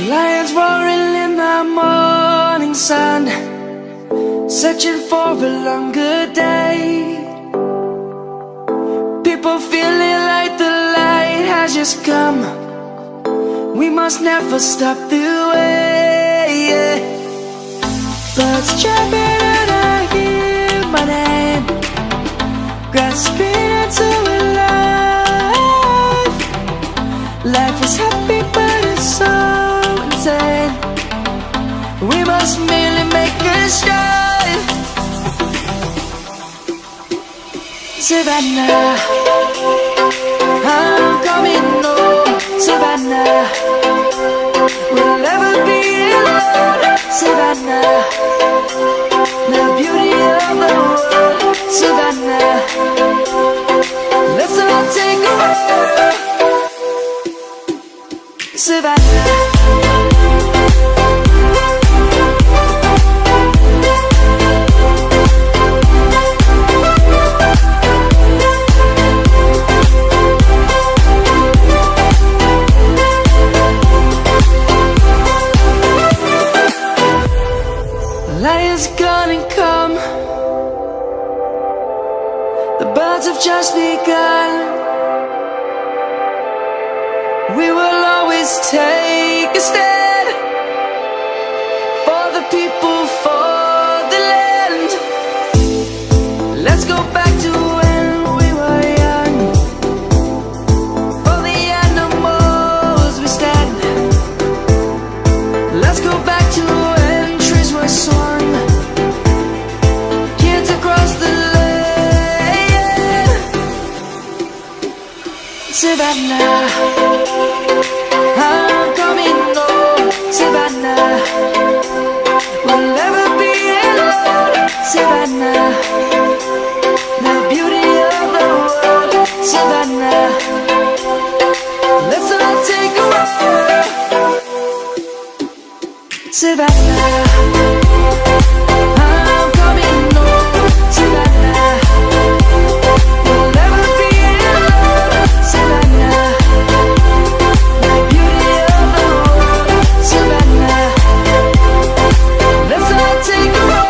Lions roaring in the morning sun, searching for a longer day. People feeling like the light has just come. We must never stop the way. Birds chirping and I hear my name, grasping into a life. Life is happy but it's so insane. We must merely make a stride. Savannah, I'm coming home. Savannah, we'll never be alone. Savannah, the beauty of the world. Savannah, let's all take a walk. Savannah, lion's gonna come. The birds have just begun. We will always take a stand for the people, for the land. Let's go back to when we were young. For the animals we stand. Let's go back to when trees were swung, kids across the land. Savannah, I'm coming home. Savannah, we'll never be alone. Savannah, the beauty of the world. Savannah, let's all take a walk. Savannah, I'm coming home. Savannah, we'll never be alone. Savannah, the beauty of the world. Savannah, let's all take a walk.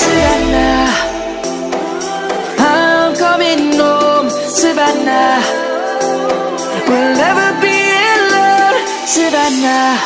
Savannah, I'm coming home. Savannah, we'll never be alone. Savannah.